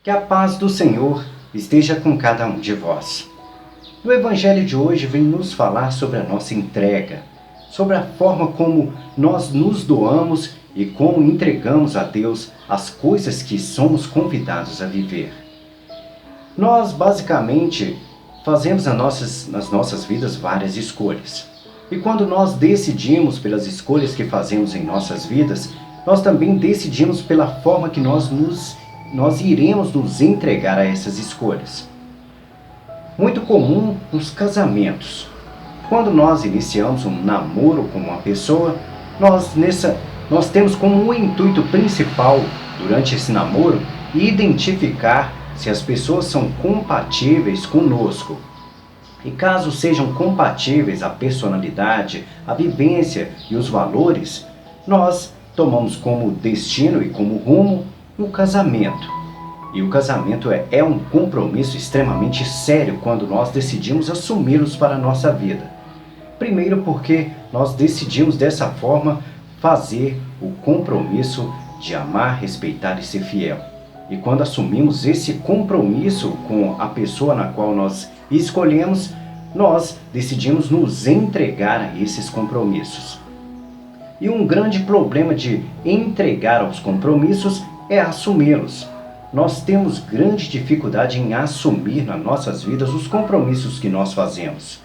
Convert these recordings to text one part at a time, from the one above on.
Que a paz do Senhor esteja com cada um de vós. O Evangelho de hoje vem nos falar sobre a nossa entrega, sobre a forma como nós nos doamos e como entregamos a Deus as coisas que somos convidados a viver. Nós, basicamente, fazemos nas nossas vidas várias escolhas. E quando nós decidimos pelas escolhas que fazemos em nossas vidas, nós também decidimos pela forma que nós iremos nos entregar a essas escolhas. Muito comum nos casamentos. Quando nós iniciamos um namoro com uma pessoa, nós temos como um intuito principal durante esse namoro identificar se as pessoas são compatíveis conosco. E caso sejam compatíveis a personalidade, a vivência e os valores, nós tomamos como destino e como rumo o casamento. E o casamento é um compromisso extremamente sério quando nós decidimos assumi-los para a nossa vida. Primeiro porque nós decidimos dessa forma fazer o compromisso de amar, respeitar e ser fiel. E quando assumimos esse compromisso com a pessoa na qual nós escolhemos, nós decidimos nos entregar a esses compromissos. E um grande problema de entregar aos compromissos é assumi-los. Nós temos grande dificuldade em assumir nas nossas vidas os compromissos que nós fazemos.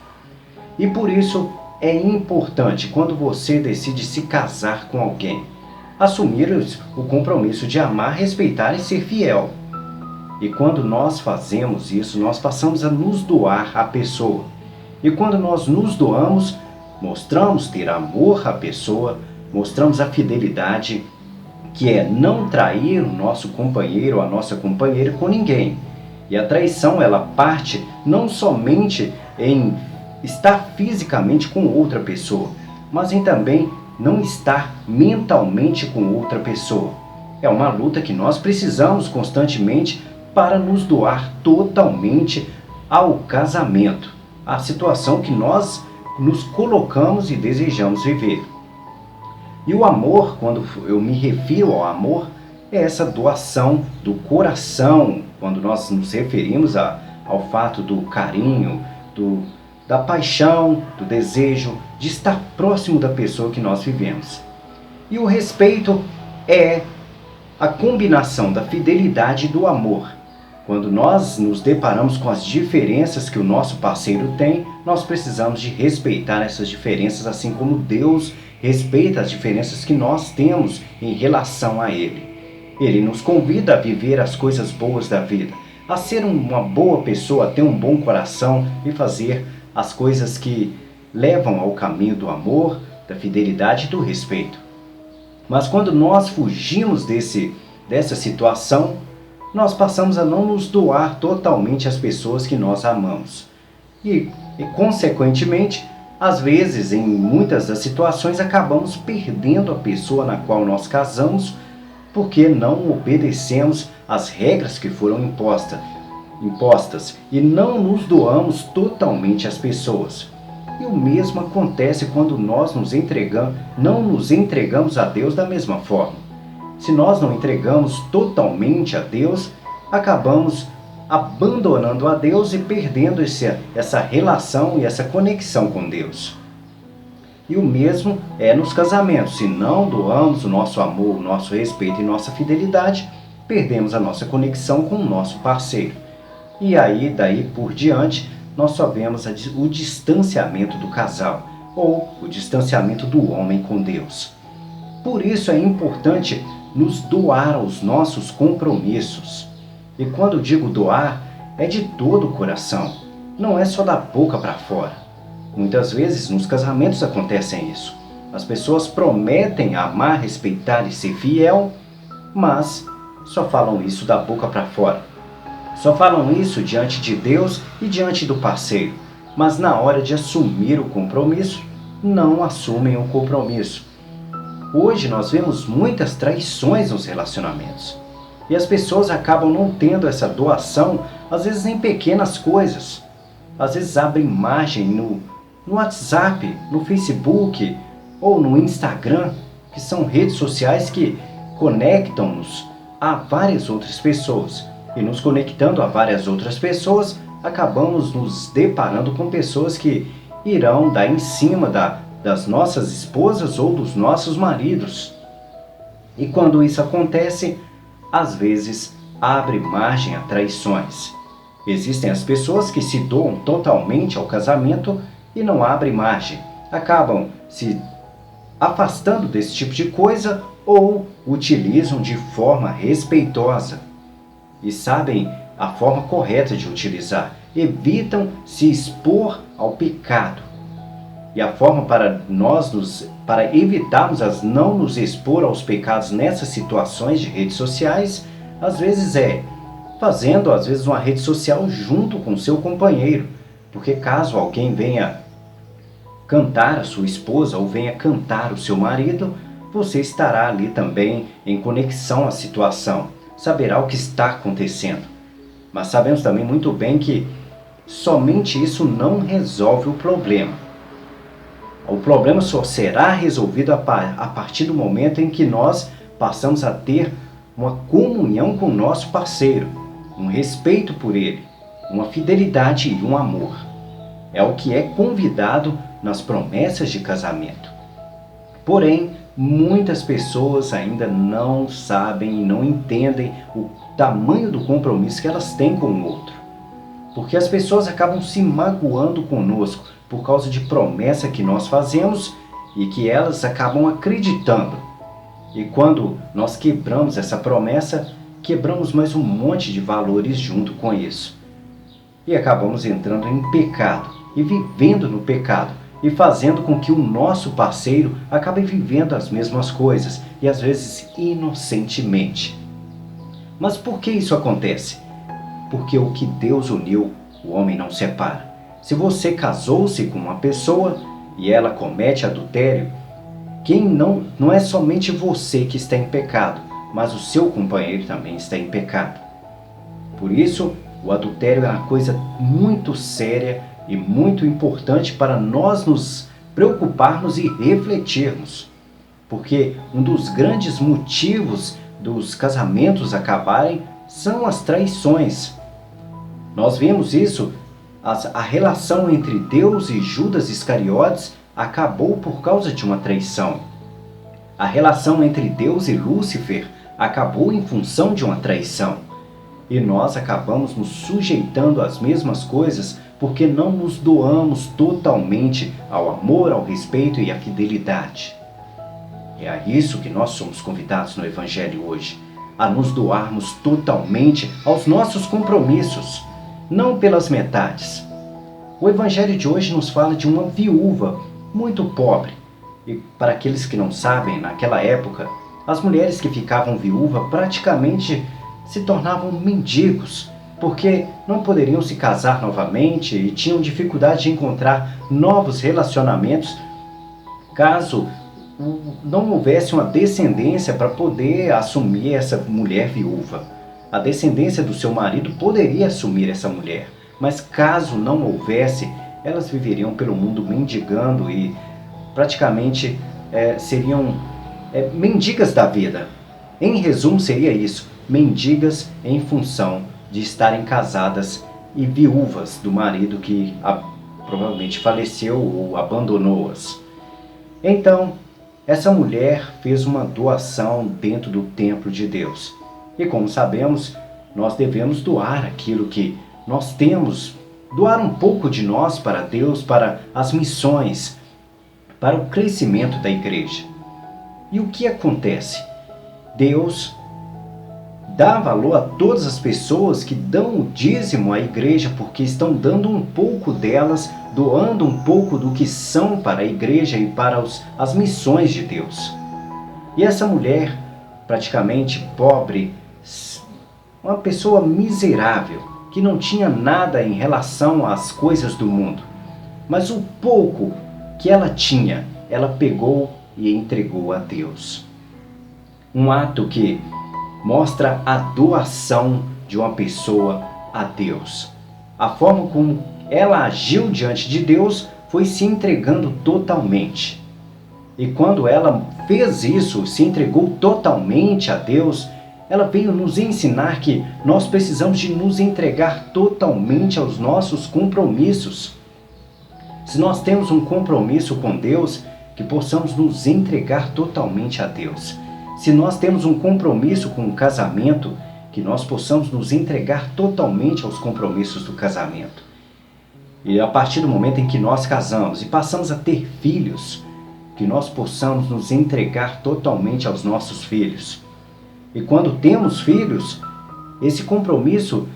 E por isso é importante, quando você decide se casar com alguém, assumir o compromisso de amar, respeitar e ser fiel. E quando nós fazemos isso, nós passamos a nos doar à pessoa. E quando nós nos doamos, mostramos ter amor à pessoa, mostramos a fidelidade, que é não trair o nosso companheiro ou a nossa companheira com ninguém. E a traição, ela parte não somente em estar fisicamente com outra pessoa, mas em também não estar mentalmente com outra pessoa. É uma luta que nós precisamos constantemente para nos doar totalmente ao casamento, à situação que nós nos colocamos e desejamos viver. E o amor, quando eu me refiro ao amor, é essa doação do coração, quando nós nos referimos ao fato do carinho, da paixão, do desejo de estar próximo da pessoa que nós vivemos. E o respeito é a combinação da fidelidade e do amor. Quando nós nos deparamos com as diferenças que o nosso parceiro tem, nós precisamos de respeitar essas diferenças, assim como Deus respeita as diferenças que nós temos em relação a Ele. Ele nos convida a viver as coisas boas da vida, a ser uma boa pessoa, a ter um bom coração e fazer as coisas que levam ao caminho do amor, da fidelidade e do respeito. Mas quando nós fugimos dessa situação, nós passamos a não nos doar totalmente às pessoas que nós amamos. E consequentemente, às vezes, em muitas das situações, acabamos perdendo a pessoa na qual nós casamos porque não obedecemos às regras que foram impostas e não nos doamos totalmente às pessoas. E o mesmo acontece quando nós não nos entregamos a Deus da mesma forma. Se nós não entregamos totalmente a Deus, acabamos abandonando a Deus e perdendo essa relação e essa conexão com Deus. E o mesmo é nos casamentos. Se não doamos o nosso amor, o nosso respeito e nossa fidelidade, perdemos a nossa conexão com o nosso parceiro. E aí, daí por diante, nós só vemos o distanciamento do casal, ou o distanciamento do homem com Deus. Por isso é importante nos doar aos nossos compromissos. E quando digo doar, é de todo o coração, não é só da boca para fora. Muitas vezes nos casamentos acontecem isso. As pessoas prometem amar, respeitar e ser fiel, mas só falam isso da boca para fora. Só falam isso diante de Deus e diante do parceiro, mas na hora de assumir o compromisso, não assumem o compromisso. Hoje nós vemos muitas traições nos relacionamentos. E as pessoas acabam não tendo essa doação, às vezes em pequenas coisas. Às vezes abrem imagem no WhatsApp, no Facebook ou no Instagram, que são redes sociais que conectam-nos a várias outras pessoas. E nos conectando a várias outras pessoas, acabamos nos deparando com pessoas que irão dar em cima das nossas esposas ou dos nossos maridos. E quando isso acontece, às vezes abre margem a traições. Existem as pessoas que se doam totalmente ao casamento e não abrem margem, acabam se afastando desse tipo de coisa ou utilizam de forma respeitosa e sabem a forma correta de utilizar, evitam se expor ao pecado. E a forma para evitarmos não nos expor aos pecados nessas situações de redes sociais, às vezes fazendo uma rede social junto com seu companheiro, porque caso alguém venha cantar a sua esposa ou venha cantar o seu marido, você estará ali também em conexão à situação, saberá o que está acontecendo. Mas sabemos também muito bem que somente isso não resolve o problema. O problema só será resolvido a partir do momento em que nós passamos a ter uma comunhão com o nosso parceiro, um respeito por ele, uma fidelidade e um amor. É o que é convidado nas promessas de casamento. Porém, muitas pessoas ainda não sabem e não entendem o tamanho do compromisso que elas têm com o outro. Porque as pessoas acabam se magoando conosco por causa de promessa que nós fazemos e que elas acabam acreditando. E quando nós quebramos essa promessa, quebramos mais um monte de valores junto com isso. E acabamos entrando em pecado e vivendo no pecado e fazendo com que o nosso parceiro acabe vivendo as mesmas coisas e às vezes inocentemente. Mas por que isso acontece? Porque o que Deus uniu, o homem não separa. Se você casou-se com uma pessoa e ela comete adultério, não é somente você que está em pecado, mas o seu companheiro também está em pecado. Por isso, o adultério é uma coisa muito séria e muito importante para nós nos preocuparmos e refletirmos. Porque um dos grandes motivos dos casamentos acabarem são as traições. Nós vemos isso, a relação entre Deus e Judas Iscariotes acabou por causa de uma traição. A relação entre Deus e Lúcifer acabou em função de uma traição. E nós acabamos nos sujeitando às mesmas coisas porque não nos doamos totalmente ao amor, ao respeito e à fidelidade. É a isso que nós somos convidados no Evangelho hoje, a nos doarmos totalmente aos nossos compromissos, não pelas metades. O Evangelho de hoje nos fala de uma viúva muito pobre. E para aqueles que não sabem, naquela época, as mulheres que ficavam viúvas praticamente se tornavam mendigos, porque não poderiam se casar novamente e tinham dificuldade de encontrar novos relacionamentos caso não houvesse uma descendência para poder assumir essa mulher viúva. A descendência do seu marido poderia assumir essa mulher, mas caso não houvesse, elas viveriam pelo mundo mendigando e praticamente seriam mendigas da vida. Em resumo, seria isso, mendigas em função de estarem casadas e viúvas do marido que provavelmente faleceu ou abandonou-as. Então, essa mulher fez uma doação dentro do templo de Deus. E como sabemos, nós devemos doar aquilo que nós temos, doar um pouco de nós para Deus, para as missões, para o crescimento da igreja. E o que acontece? Deus dá valor a todas as pessoas que dão o dízimo à igreja porque estão dando um pouco delas, doando um pouco do que são para a igreja e para as missões de Deus. E essa mulher, praticamente pobre, uma pessoa miserável, que não tinha nada em relação às coisas do mundo, mas o pouco que ela tinha, ela pegou e entregou a Deus. Um ato que mostra a doação de uma pessoa a Deus. A forma como ela agiu diante de Deus foi se entregando totalmente. E quando ela fez isso, se entregou totalmente a Deus, ela veio nos ensinar que nós precisamos de nos entregar totalmente aos nossos compromissos. Se nós temos um compromisso com Deus, que possamos nos entregar totalmente a Deus. Se nós temos um compromisso com o casamento, que nós possamos nos entregar totalmente aos compromissos do casamento. E a partir do momento em que nós casamos e passamos a ter filhos, que nós possamos nos entregar totalmente aos nossos filhos. E quando temos filhos, esse compromisso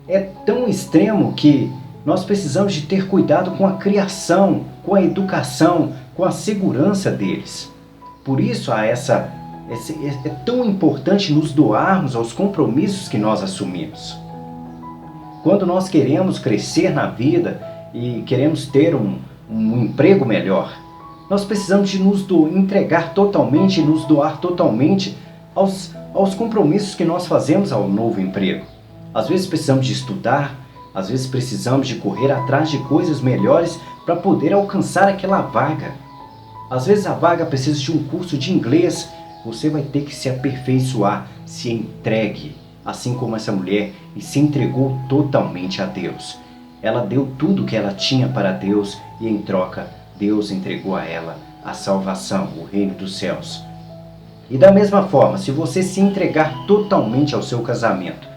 é tão extremo que nós precisamos de ter cuidado com a criação, com a educação, com a segurança deles. Por isso é tão importante nos doarmos aos compromissos que nós assumimos. Quando nós queremos crescer na vida e queremos ter um emprego melhor, nós precisamos de nos entregar totalmente e nos doar totalmente aos compromissos que nós fazemos ao novo emprego. Às vezes precisamos de estudar, às vezes precisamos de correr atrás de coisas melhores para poder alcançar aquela vaga. Às vezes a vaga precisa de um curso de inglês, você vai ter que se aperfeiçoar, se entregue, assim como essa mulher, e se entregou totalmente a Deus. Ela deu tudo que ela tinha para Deus e em troca, Deus entregou a ela a salvação, o reino dos céus. E da mesma forma, se você se entregar totalmente ao seu casamento,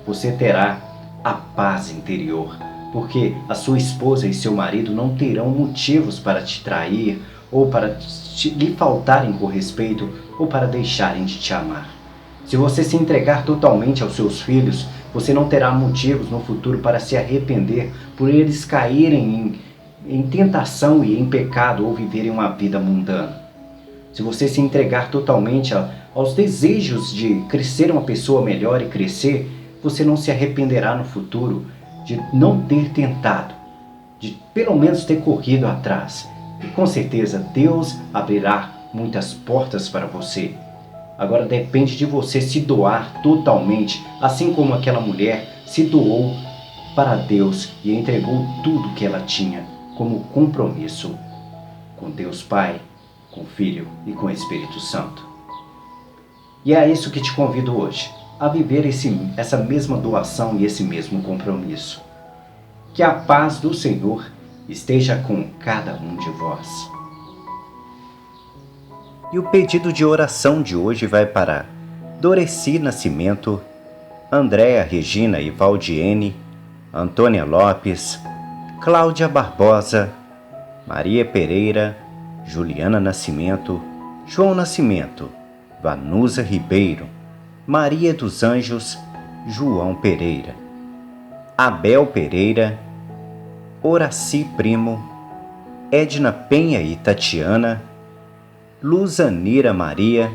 você terá a paz interior, porque a sua esposa e seu marido não terão motivos para te trair, ou para lhe faltarem com respeito, ou para deixarem de te amar. Se você se entregar totalmente aos seus filhos, você não terá motivos no futuro para se arrepender por eles caírem em tentação e em pecado ou viverem uma vida mundana. Se você se entregar totalmente aos desejos de crescer uma pessoa melhor e crescer, você não se arrependerá no futuro de não ter tentado, de pelo menos ter corrido atrás. E com certeza Deus abrirá muitas portas para você. Agora depende de você se doar totalmente, assim como aquela mulher se doou para Deus e entregou tudo que ela tinha como compromisso com Deus Pai, com o Filho e com o Espírito Santo. E é isso que te convido hoje, a viver essa mesma doação e esse mesmo compromisso. Que a paz do Senhor esteja com cada um de vós. E o pedido de oração de hoje vai para Doreci Nascimento, Andréa Regina e Valdiene, Antônia Lopes, Cláudia Barbosa, Maria Pereira, Juliana Nascimento, João Nascimento, Vanusa Ribeiro, Maria dos Anjos, João Pereira, Abel Pereira, Horaci Primo, Edna Penha e Tatiana, Luzanira Maria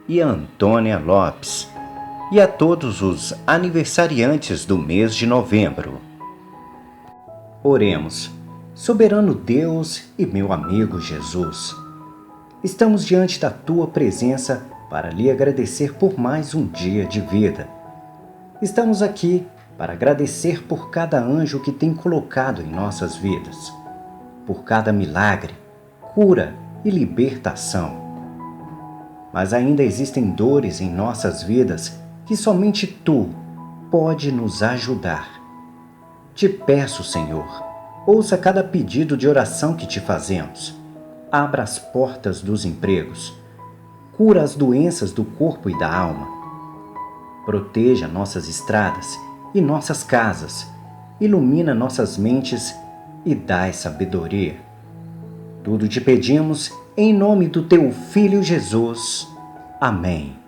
e Antônia Lopes, e a todos os aniversariantes do mês de novembro. Oremos. Soberano Deus e meu amigo Jesus, estamos diante da Tua presença para lhe agradecer por mais um dia de vida. Estamos aqui para agradecer por cada anjo que tem colocado em nossas vidas, por cada milagre, cura e libertação. Mas ainda existem dores em nossas vidas que somente Tu pode nos ajudar. Te peço, Senhor, ouça cada pedido de oração que te fazemos. Abra as portas dos empregos. Cura as doenças do corpo e da alma. Proteja nossas estradas e nossas casas. Ilumina nossas mentes e dai sabedoria. Tudo te pedimos em nome do Teu Filho Jesus. Amém.